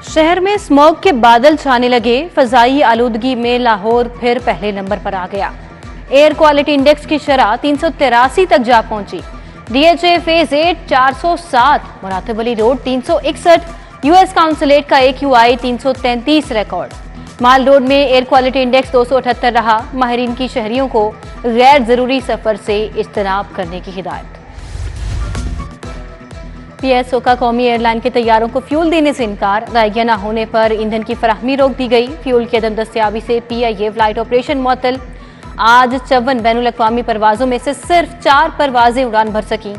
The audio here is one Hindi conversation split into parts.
शहर में स्मॉग के बादल छाने लगे। फजाई आलूदगी में लाहौर फिर पहले नंबर पर आ गया। एयर क्वालिटी इंडेक्स की शरह 383 तक जा पहुंची। DHA phase 8 407, Muratib Ali road 361, US consulate का AQI 333 रिकॉर्ड। माल रोड में एयर क्वालिटी इंडेक्स 278 रहा। माहिरीन की शहरियों को गैर जरूरी सफर से इज्तनाब करने की हिदायत। पीएसओ का कौमी एयरलाइन के तैयारों को फ्यूल देने से इनकार। अदायगियां न होने पर ईंधन की फराहमी रोक दी गई। फ्यूल की अदम दस्तियाबी से PIA फ्लाइट ऑपरेशन मुअत्तल। आज 54 बैनुल अक़वामी परवाजों में से सिर्फ 4 परवाजें उड़ान भर सकी।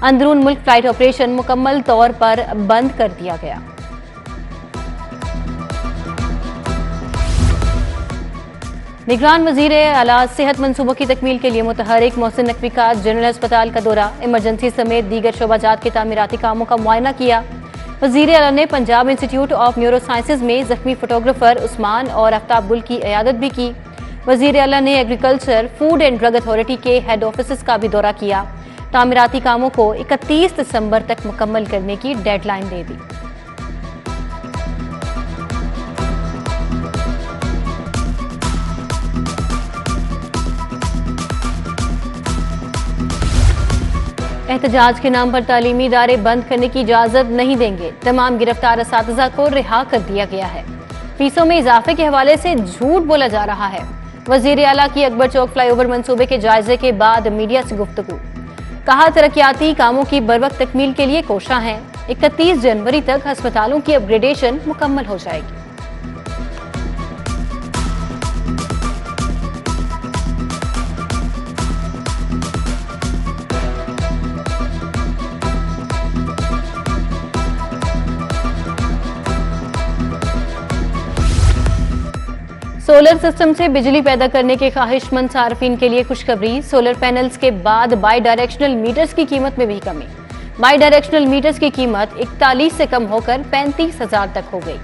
अंदरून मुल्क फ्लाइट ऑपरेशन मुकम्मल तौर पर बंद कर दिया गया। निगरान वजीर आला सेहत मंसूबों की तकमील के लिए मुतहरिक मोहसिन नकवी का जनरल अस्पताल का दौरा। इमरजेंसी समेत दीगर शोबाजात के तामीराती कामों का मुआयना किया। वजीर आला ने Punjab institute of neuro sciences में जख्मी फोटोग्राफर उस्मान और आफ्ताब गुल की इयादत भी की। वजीर आला ने agriculture, food and drug authority के हेड ऑफिस का भी दौरा किया। तामीराती कामों को 31 दिसंबर तक मुकम्मल करने की डेडलाइन दे दी। एहतजाज के नाम पर तालीमी इदारे बंद करने की इजाजत नहीं देंगे। तमाम गिरफ्तार असातिज़ा को रिहा कर दिया गया है। फीसों में इजाफे के हवाले से झूठ बोला जा रहा है। वजीर आला की अकबर चौक फ्लाईओवर मंसूबे के जायजे के बाद मीडिया से गुफ्तगू। कहा, तरक्याती कामों की बरवक्त तकमील के लिए कोशां हैं। 31 जनवरी तक अस्पतालों की अपग्रेडेशन मुकम्मल हो जाएगी। सोलर सिस्टम से बिजली पैदा करने के ख्वाहिशमंद सार्फिन के लिए खुशखबरी। सोलर पैनल्स के बाद बाई डायरेक्शनल मीटर्स की कीमत में भी कमी। बाई डायरेक्शनल मीटर्स की कीमत 41 से कम होकर 35,000 तक हो गई।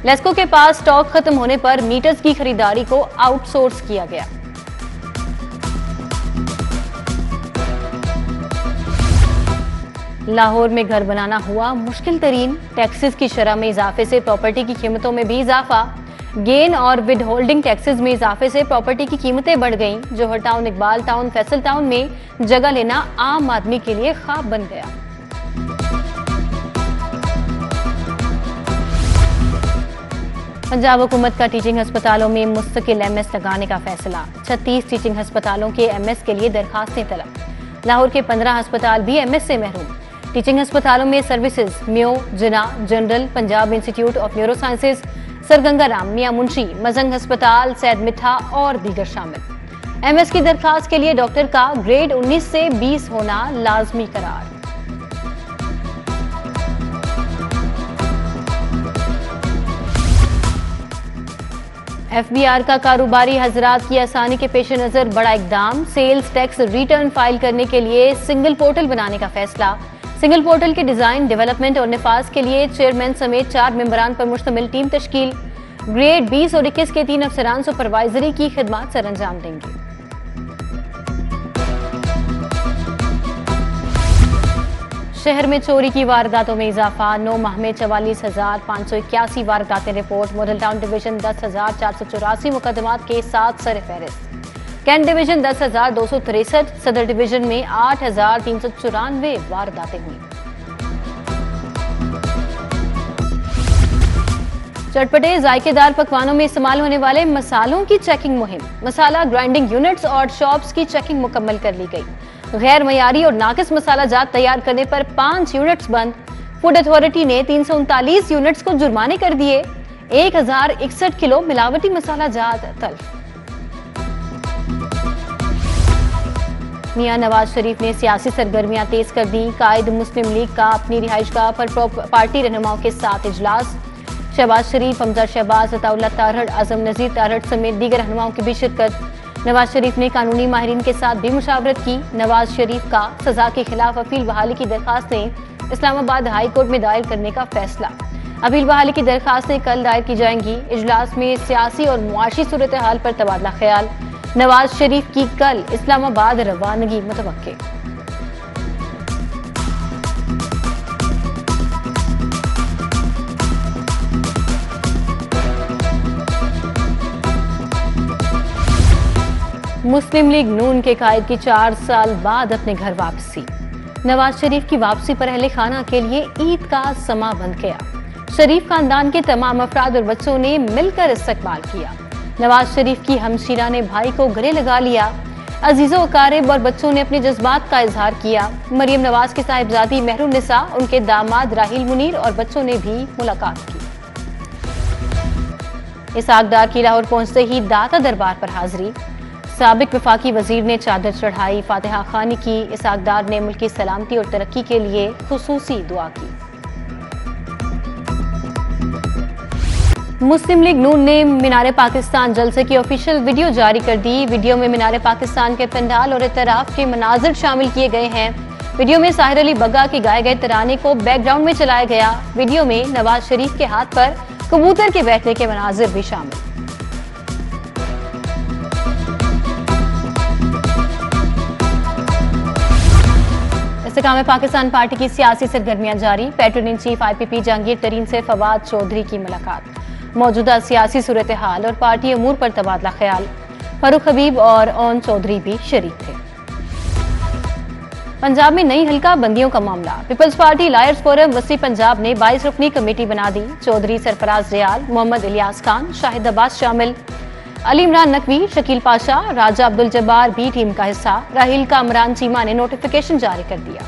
लेस्को के पास स्टॉक खत्म होने पर मीटर्स की खरीदारी को आउटसोर्स किया गया। लाहौर में घर बनाना हुआ मुश्किल तरीन। टैक्सेस की शरह में इजाफे से प्रॉपर्टी की कीमतों में भी इजाफा। गेन और विद होल्डिंग टैक्सेस में इजाफे से प्रॉपर्टी की कीमतें बढ़ गईं। Johar town, Iqbal town, Faisal town में जगह लेना आम आदमी के लिए ख्वाब बन गया। पंजाब हुकूमत का टीचिंग अस्पतालों में मुस्तकिल MS लगाने का फैसला। 36 टीचिंग अस्पतालों के MS के लिए दरखास्तें तलब। लाहौर के 15 अस्पताल भी MS से महरूम। टीचिंग अस्पतालों में services Mayo, Jinnah, general, Punjab institute of neuro sciences, Sir Ganga Ram, Mian Munshi, Mozang अस्पताल, सैद मिठा और दीगर शामिल। MS की दरखास्त के लिए डॉक्टर का ग्रेड 19 से 20 होना लाजमी करार। FBR का कारोबारी हजरात की आसानी के पेश नजर बड़ा इकदाम। सेल्स टैक्स रिटर्न फाइल करने के लिए सिंगल पोर्टल बनाने का फैसला। सिंगल पोर्टल के डिजाइन, डेवलपमेंट और निफाज के लिए चेयरमैन समेत 4 मेंबरान पर मुश्तमिल टीम तश्कील। ग्रेड 20 और 21 के 3 अफसरान सुपरवाइजरी की खिदमत सर अंजाम देंगे। शहर में चोरी की वारदातों में इजाफा। 9 माह में 44,581 वारदातें रिपोर्ट। मॉडल टाउन डिवीजन 10,484 मुकदमात के साथ सर फहरिस्त। कैंट डिवीजन 10,263, सदर डिवीजन में 8,394 वारदातें हुई। चटपटे जायकेदार पकवानों में इस्तेमाल होने वाले मसालों की चेकिंग मुहिम। मसाला ग्राइंडिंग यूनिट्स और शॉप्स की चेकिंग मुकम्मल कर ली गई। गैर मयारी और नाकिस मसाला जात तैयार करने पर 5 यूनिट्स बंद। फूड अथॉरिटी ने 339 यूनिट्स को जुर्माने कर दिए। 1061 किलो मिलावटी मसाला जात तल्फ। मियां नवाज शरीफ ने सियासी सरगर्मियां तेज कर दी। कायद मुस्लिम लीग का अपनी रिहाइशगाह पर पार्टी रहनुमाओं के साथ इजलास। शहबाज शरीफ, हमजा शहबाज, अताउल्लाह तारहड़, आजम नजीर तारहड़ समेत दीगर रहनुमाओं की भी शिरकत। नवाज शरीफ ने कानूनी माहिरीन के साथ भी मुशावरत की। नवाज शरीफ का सजा के खिलाफ अपील बहाली की दरखास्तें इस्लामाबाद हाई कोर्ट में दायर करने का फैसला। अपील बहाली की दरखास्तें कल दायर की जाएंगी। इजलास में सियासी और मुआशी सूरत हाल पर तबादला ख्याल। नवाज शरीफ की कल इस्लामाबाद रवानगी मुतवक्के। मुस्लिम लीग नून के कायद की 4 साल बाद अपने घर वापसी। नवाज शरीफ की वापसी पर अहले खाना के लिए ईद का समा बंध गया। शरीफ खानदान के तमाम अफराद और बच्चों ने मिलकर इस्तकबाल किया। नवाज शरीफ की हमशीरा ने भाई को गले लगा लिया। अजीजों अकारिब और बच्चों ने अपने जज्बात का इजहार किया। मरियम नवाज के साहिबजादी मेहरुन्निसा, उनके दामाद राहिल मुनीर और बच्चों ने भी मुलाकात की। इसहाक डार की लाहौर पहुंचते ही दाता दरबार पर हाजिरी। साबिक वफाकी वजीर ने चादर चढ़ाई, फातिहा खानी की। इसहाक डार ने मुल्क की सलामती और तरक्की के लिए खुसूसी दुआ की। मुस्लिम लीग नून ने मीनार पाकिस्तान जलसे की ऑफिशियल वीडियो जारी कर दी। वीडियो में मीनार पाकिस्तान के पंडाल और इतराफ के मनाजिर शामिल किए गए हैं। वीडियो में साहिर अली बग्गा के गाए गए तराने को बैकग्राउंड में चलाया गया। वीडियो में नवाज शरीफ के हाथ पर कबूतर के बैठने के मनाजिर भी शामिल। इस्तेकाम पाकिस्तान पार्टी की सियासी सरगर्मियां जारी। Patron in chief IPP Jahangir Tareen से फवाद चौधरी की मुलाकात। मौजूदा सियासी सूरत हाल और पार्टी अमूर पर तबादला ख्याल। फारूक हबीब और ओन चौधरी भी शरीक थे। पंजाब में नई हल्का बंदियों का मामला। पीपल्स पार्टी लायर्स फोरम वसी पंजाब ने 22 रुकनी कमेटी बना दी। चौधरी सरफराज रियाल, मोहम्मद इलियास खान, शाहिद अब्बास शामिल। अली इमरान नकवी, शकील पाशा, राजा अब्दुल जब्बार भी टीम का हिस्सा। राहिल का इमरान चीमा ने नोटिफिकेशन जारी कर दिया।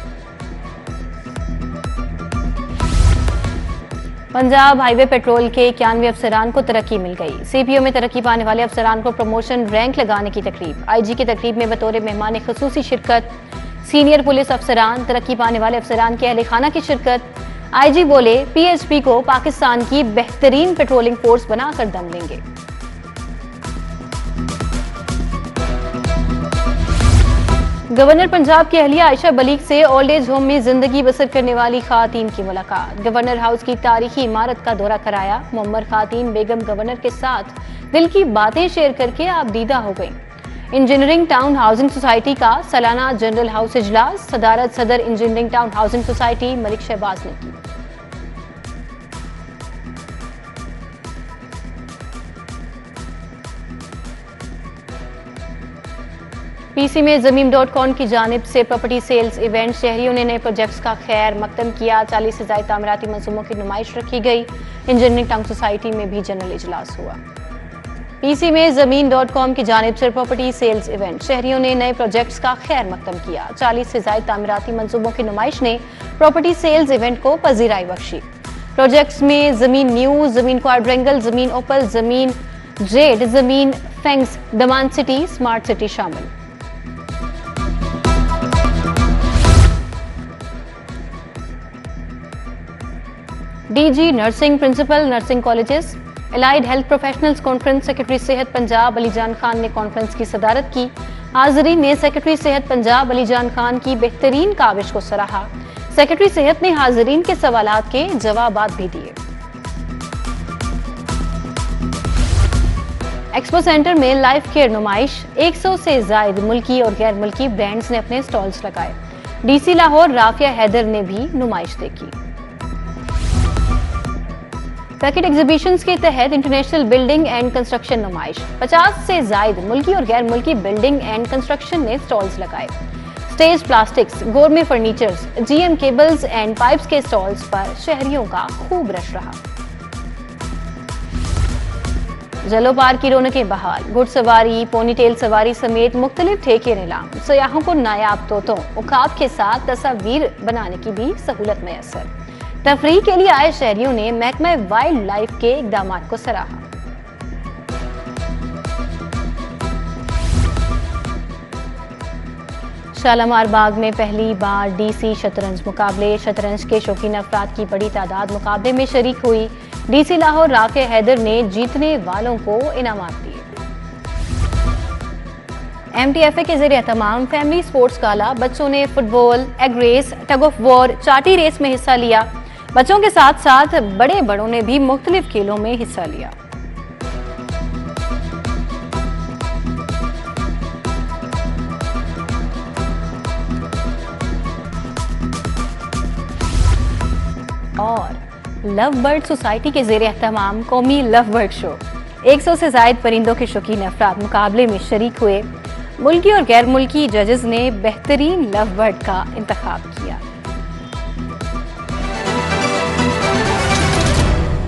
पंजाब हाईवे पेट्रोल के 91 अफसरान को तरक्की मिल गई। CPO में तरक्की पाने वाले अफसरान को प्रमोशन रैंक लगाने की तकरीब। IG की तकरीब में बतौर मेहमान खसूसी शिरकत। सीनियर पुलिस अफसरान, तरक्की पाने वाले अफसरान के अहले खाना की शिरकत। IG बोले PHP को पाकिस्तान की बेहतरीन पेट्रोलिंग फोर्स बनाकर दम लेंगे। गवर्नर पंजाब की अहलिया आयशा बलीग से ओल्ड एज होम में जिंदगी बसर करने वाली खातीन की मुलाकात। गवर्नर हाउस की तारीखी इमारत का दौरा कराया। मुअम्मर खातीन बेगम गवर्नर के साथ दिल की बातें शेयर करके आबदीदा हो गईं। इंजीनियरिंग टाउन हाउसिंग सोसाइटी का सालाना जनरल हाउस इजलास सदारत सदर engineering town housing society Malik Shahbaz ने की। PC में ज़मीम.com की जानिब से प्रॉपर्टी सेल्स इवेंट। शहरियों ने नए प्रोजेक्ट्स का खैर मकदम किया। 40 से ज़ायद तामीराती मंसूबों की नुमाइश रखी गई। इंजीनियरिंग टाउन सोसाइटी में भी जनरल इजलास हुआ। PC में ज़मीन.com की जानिब से प्रॉपर्टी सेल्स इवेंट। शहरियों ने नए प्रोजेक्ट्स का खैर मकदम किया। 40 से ज़ायद तामीराती मंसूबों की नुमाइश ने प्रॉपर्टी सेल्स इवेंट को पजीराई बख्शी। प्रोजेक्ट्स में ज़मीन न्यू, ज़मीन क्वाड्रेंगल, ज़मीन ओपल, ज़मीन जेड, ज़मीन फेंग्स, दमान सिटी, स्मार्ट सिटी शामिल। DG nursing, principal nursing colleges, allied health professionals conference. Secretary सेहत पंजाब अली जान खान ने कॉन्फ्रेंस की सदारत की। हाज़रीन ने सेक्रेटरी सेहत पंजाब अली जान खान की बेहतरीन काविश को सराहा। सेक्रेटरी सेहत ने हाज़रीन के सवालात के जवाबात भी दिए। एक्सपो सेंटर में लाइफ केयर नुमाइश। 100 से ज़ायद मुल्की और गैर मुल्की ब्रांड्स ने अपने स्टॉल्स लगाए। DC लाहौर राफिया हैदर ने भी नुमाइश देखी। पैकेट एग्जीबिशंस के तहत इंटरनेशनल बिल्डिंग एंड कंस्ट्रक्शन नुमाइश। 50 से ज़ायद मुल्की और गैर मुल्की बिल्डिंग एंड कंस्ट्रक्शन ने स्टॉल्स लगाए। Stage plastics, गोरमे furnitures, GM cables and pipes के स्टॉल्स पर शहरियों का खूब रश रहा। जलोपार की रौनकें बहाल। घुड़सवारी, पोनीटेल सवारी समेत मुख्तलिफ ठेके नीलाम। सयाहों को नायाब तोतों, उखाब के साथ तस्वीर बनाने की भी सहूलत मैसर। तफरीह के लिए आए शहरियों ने महकमा वाइल्ड लाइफ के इक़दामात को सराहा। शालामार बाग में पहली बार DC शतरंज मुकाबले। शतरंज के शौकीन अफराद की बड़ी तादाद मुकाबले में शरीक हुई। DC लाहौर राफिया हैदर ने जीतने वालों को इनामात दिए। MTFA के ज़रिए तमाम फैमिली स्पोर्ट्स गाला। बच्चों ने football, egg race, tug of war, चाटी रेस में हिस्सा लिया। बच्चों के साथ साथ बड़े बड़ों ने भी मुख्तलिफ खेलों में हिस्सा लिया। और लव बर्ड सोसाइटी के ज़ेरे एहतमाम कौमी लव बर्ड शो। 100 से ज़ायद परिंदों के शौकीन अफराद मुकाबले में शरीक हुए। मुल्की और गैर मुल्की जजेस ने बेहतरीन लव बर्ड का इंतखाब किया।